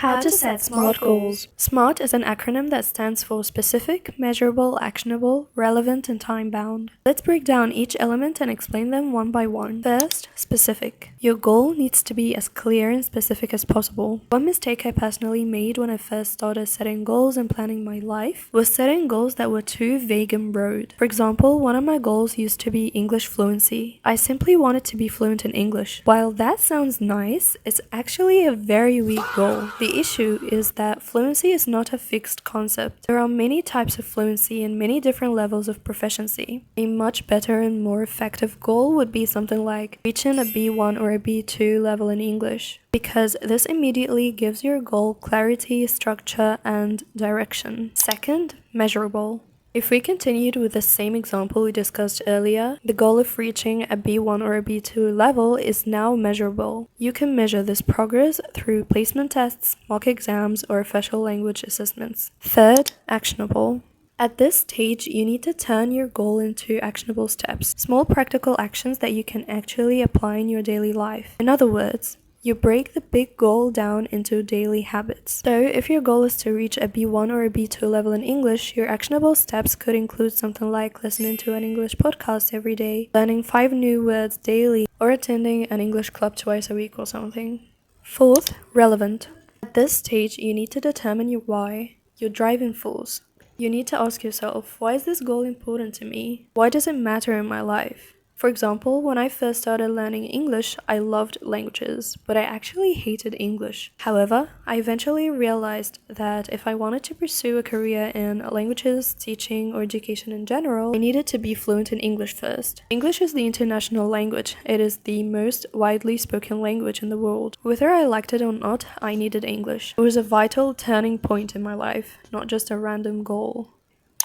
How to set SMART goals. SMART is an acronym that stands for specific, measurable, actionable, relevant, and time-bound. Let's break down each element and explain them one by one. First, specific. Your goal needs to be as clear and specific as possible. One mistake I personally made when I first started setting goals and planning my life was setting goals that were too vague and broad. For example, one of my goals used to be English fluency. I simply wanted to be fluent in English. While that sounds nice, it's actually a very weak goal. The issue is that fluency is not a fixed concept. There are many types of fluency and many different levels of proficiency. A much better and more effective goal would be something like reaching a B1 or a B2 level in English, because this immediately gives your goal clarity, structure, and direction. Second, measurable. If we continued with the same example we discussed earlier, the goal of reaching a B1 or a B2 level is now measurable. You can measure this progress through placement tests, mock exams, or official language assessments. Third, actionable. At this stage, you need to turn your goal into actionable steps, small practical actions that you can actually apply in your daily life. In other words, you break the big goal down into daily habits. So, if your goal is to reach a B1 or a B2 level in English, your actionable steps could include something like listening to an English podcast every day, learning 5 new words daily, or attending an English club twice a week or something. Fourth, relevant. At this stage, you need to determine your why, your driving force. You need to ask yourself, why is this goal important to me? Why does it matter in my life? For example, when I first started learning English, I loved languages, but I actually hated English. However, I eventually realized that if I wanted to pursue a career in languages, teaching, or education in general, I needed to be fluent in English first. English is the international language. It is the most widely spoken language in the world. Whether I liked it or not, I needed English. It was a vital turning point in my life, not just a random goal.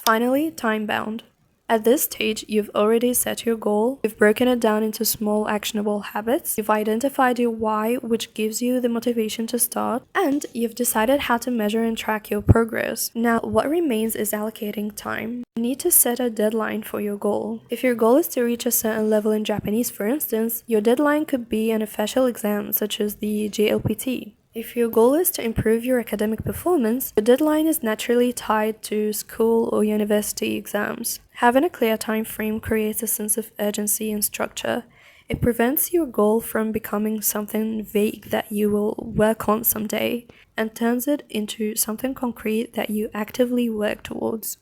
Finally, time-bound. At this stage, you've already set your goal, you've broken it down into small actionable habits, you've identified your why, which gives you the motivation to start, and you've decided how to measure and track your progress. Now, what remains is allocating time. You need to set a deadline for your goal. If your goal is to reach a certain level in Japanese, for instance, your deadline could be an official exam such as the JLPT. If your goal is to improve your academic performance, the deadline is naturally tied to school or university exams. Having a clear time frame creates a sense of urgency and structure. It prevents your goal from becoming something vague that you will work on someday, and turns it into something concrete that you actively work towards.